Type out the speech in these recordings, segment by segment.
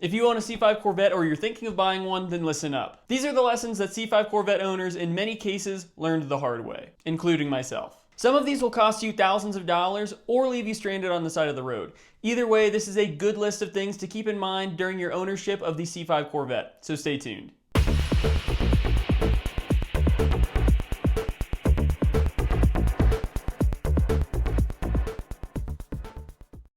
If you own a C5 Corvette or you're thinking of buying one, then listen up. These are the lessons that C5 Corvette owners in many cases learned the hard way, including myself. Some of these will cost you thousands of dollars or leave you stranded on the side of the road. Either way, this is a good list of things to keep in mind during your ownership of the C5 Corvette, so stay tuned.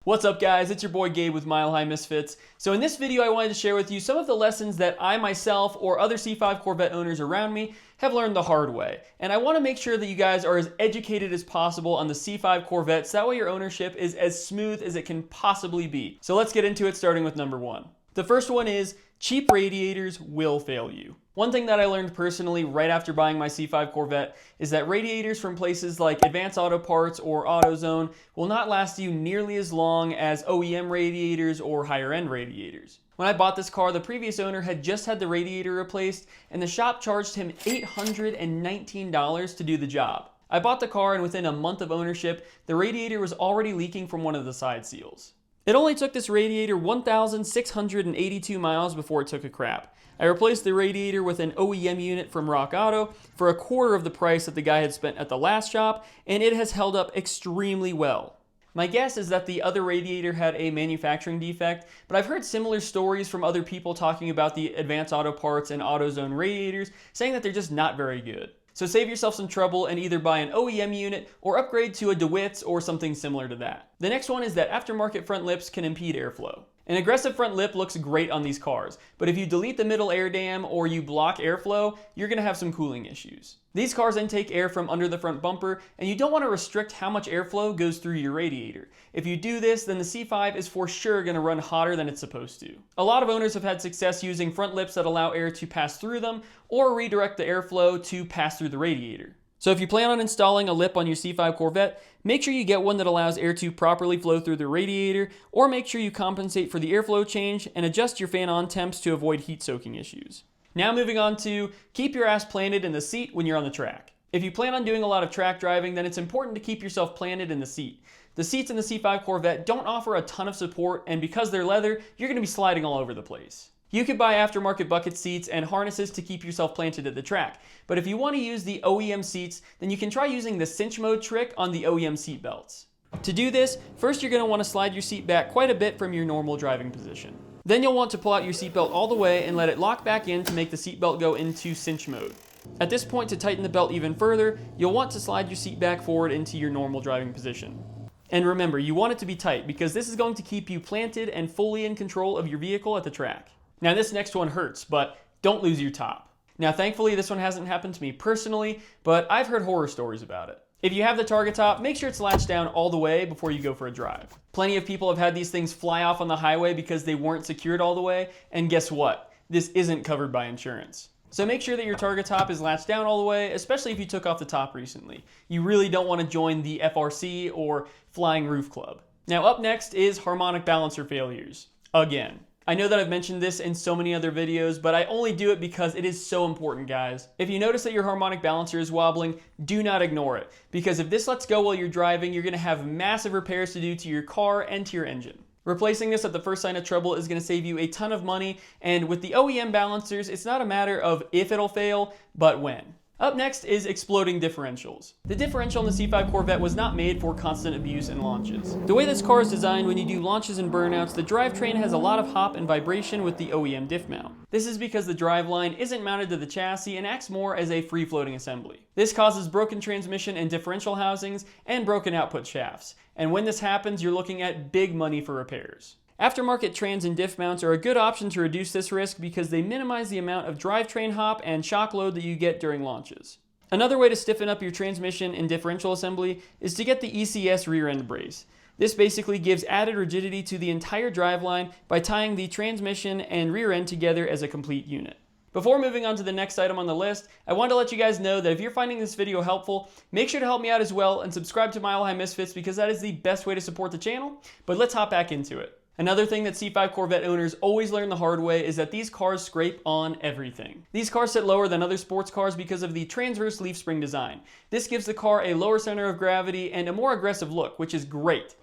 What's up guys, it's your boy Gabe with Mile High Misfits. So in this video I wanted to share with you some of the lessons that I myself or other C5 Corvette owners around me have learned the hard way. And I want to make sure that you guys are as educated as possible on the C5 Corvettes, that way your ownership is as smooth as it can possibly be. So let's get into it, starting with number one. The first one is cheap radiators will fail you. One thing that I learned personally right after buying my C5 Corvette is that radiators from places like Advanced Auto Parts or AutoZone will not last you nearly as long as OEM radiators or higher end radiators. When I bought this car, the previous owner had just had the radiator replaced and the shop charged him $819 to do the job. I bought the car and within a month of ownership, the radiator was already leaking from one of the side seals. It only took this radiator 1,682 miles before it took a crap. I replaced the radiator with an OEM unit from Rock Auto for a quarter of the price that the guy had spent at the last shop, and it has held up extremely well. My guess is that the other radiator had a manufacturing defect, but I've heard similar stories from other people talking about the Advanced Auto Parts and AutoZone radiators, saying that they're just not very good. So save yourself some trouble and either buy an OEM unit or upgrade to a DeWitt's or something similar to that. The next one is that aftermarket front lips can impede airflow. An aggressive front lip looks great on these cars, but if you delete the middle air dam or you block airflow, you're going to have some cooling issues. These cars intake air from under the front bumper, and you don't want to restrict how much airflow goes through your radiator. If you do this, then the C5 is for sure going to run hotter than it's supposed to. A lot of owners have had success using front lips that allow air to pass through them or redirect the airflow to pass through the radiator. So if you plan on installing a lip on your C5 Corvette, make sure you get one that allows air to properly flow through the radiator, or make sure you compensate for the airflow change and adjust your fan on temps to avoid heat soaking issues. Now moving on to keep your ass planted in the seat when you're on the track. If you plan on doing a lot of track driving, then it's important to keep yourself planted in the seat. The seats in the C5 Corvette don't offer a ton of support, and because they're leather, you're going to be sliding all over the place. You could buy aftermarket bucket seats and harnesses to keep yourself planted at the track, but if you want to use the OEM seats, then you can try using the cinch mode trick on the OEM seat belts. To do this, first you're going to want to slide your seat back quite a bit from your normal driving position. Then you'll want to pull out your seatbelt all the way and let it lock back in to make the seatbelt go into cinch mode. At this point, to tighten the belt even further, you'll want to slide your seat back forward into your normal driving position. And remember, you want it to be tight because this is going to keep you planted and fully in control of your vehicle at the track. Now this next one hurts, but don't lose your top. Now thankfully this one hasn't happened to me personally, but I've heard horror stories about it. If you have the target top, make sure it's latched down all the way before you go for a drive. Plenty of people have had these things fly off on the highway because they weren't secured all the way, and guess what? This isn't covered by insurance. So make sure that your target top is latched down all the way, especially if you took off the top recently. You really don't want to join the FRC or Flying Roof Club. Now up next is harmonic balancer failures. Again. I know that I've mentioned this in so many other videos, but I only do it because it is so important, guys. If you notice that your harmonic balancer is wobbling, do not ignore it, because if this lets go while you're driving, you're going to have massive repairs to do to your car and to your engine. Replacing this at the first sign of trouble is going to save you a ton of money, and with the OEM balancers, it's not a matter of if it'll fail, but when. Up next is exploding differentials. The differential in the C5 Corvette was not made for constant abuse in launches. The way this car is designed, when you do launches and burnouts, the drivetrain has a lot of hop and vibration with the OEM diff mount. This is because the driveline isn't mounted to the chassis and acts more as a free-floating assembly. This causes broken transmission and differential housings and broken output shafts. And when this happens, you're looking at big money for repairs. Aftermarket trans and diff mounts are a good option to reduce this risk because they minimize the amount of drivetrain hop and shock load that you get during launches. Another way to stiffen up your transmission and differential assembly is to get the ECS rear end brace. This basically gives added rigidity to the entire driveline by tying the transmission and rear end together as a complete unit. Before moving on to the next item on the list, I want to let you guys know that if you're finding this video helpful, make sure to help me out as well and subscribe to Mile High Misfits because that is the best way to support the channel. But let's hop back into it. Another thing that C5 Corvette owners always learn the hard way is that these cars scrape on everything. These cars sit lower than other sports cars because of the transverse leaf spring design. This gives the car a lower center of gravity and a more aggressive look, which is great,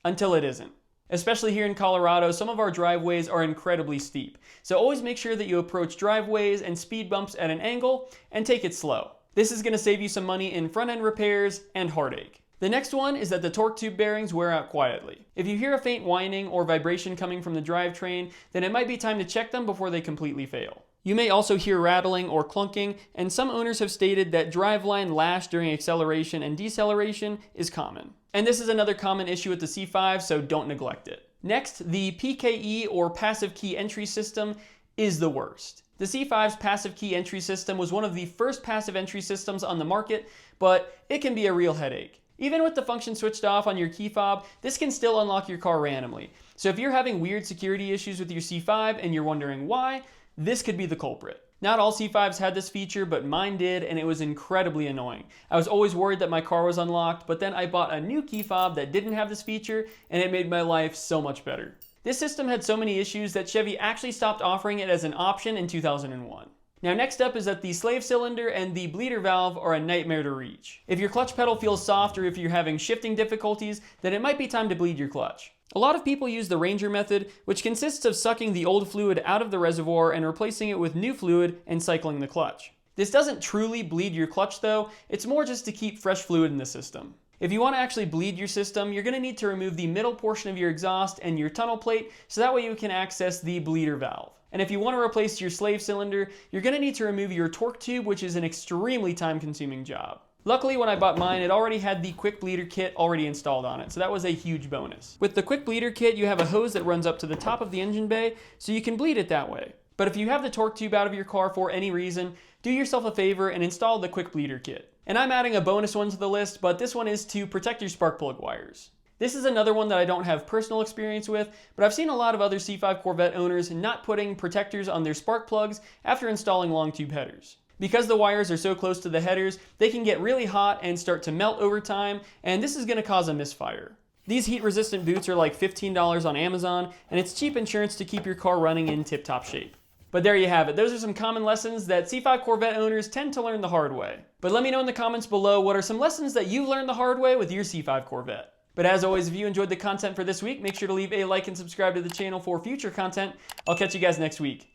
until it isn't. Especially here in Colorado, some of our driveways are incredibly steep. So always make sure that you approach driveways and speed bumps at an angle and take it slow. This is going to save you some money in front end repairs and heartache. The next one is that the torque tube bearings wear out quietly. If you hear a faint whining or vibration coming from the drivetrain, then it might be time to check them before they completely fail. You may also hear rattling or clunking, and some owners have stated that driveline lash during acceleration and deceleration is common. And this is another common issue with the C5, so don't neglect it. Next, the PKE or passive key entry system is the worst. The C5's passive key entry system was one of the first passive entry systems on the market, but it can be a real headache. Even with the function switched off on your key fob, this can still unlock your car randomly. So if you're having weird security issues with your C5 and you're wondering why, this could be the culprit. Not all C5s had this feature, but mine did, and it was incredibly annoying. I was always worried that my car was unlocked, but then I bought a new key fob that didn't have this feature, and it made my life so much better. This system had so many issues that Chevy actually stopped offering it as an option in 2001. Now next up is that the slave cylinder and the bleeder valve are a nightmare to reach. If your clutch pedal feels soft or if you're having shifting difficulties, then it might be time to bleed your clutch. A lot of people use the Ranger method, which consists of sucking the old fluid out of the reservoir and replacing it with new fluid and cycling the clutch. This doesn't truly bleed your clutch though, it's more just to keep fresh fluid in the system. If you want to actually bleed your system, you're going to need to remove the middle portion of your exhaust and your tunnel plate so that way you can access the bleeder valve. And if you want to replace your slave cylinder, you're going to need to remove your torque tube, which is an extremely time-consuming job. Luckily, when I bought mine, it already had the quick bleeder kit already installed on it, so that was a huge bonus. With the quick bleeder kit, you have a hose that runs up to the top of the engine bay, so you can bleed it that way. But if you have the torque tube out of your car for any reason, do yourself a favor and install the quick bleeder kit. And I'm adding a bonus one to the list, but this one is to protect your spark plug wires. This is another one that I don't have personal experience with, but I've seen a lot of other C5 Corvette owners not putting protectors on their spark plugs after installing long tube headers. Because the wires are so close to the headers, they can get really hot and start to melt over time, and this is going to cause a misfire. These heat-resistant boots are like $15 on Amazon, and it's cheap insurance to keep your car running in tip-top shape. But there you have it. Those are some common lessons that C5 Corvette owners tend to learn the hard way. But let me know in the comments below what are some lessons that you've learned the hard way with your C5 Corvette. But as always, if you enjoyed the content for this week, make sure to leave a like and subscribe to the channel for future content. I'll catch you guys next week.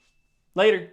Later.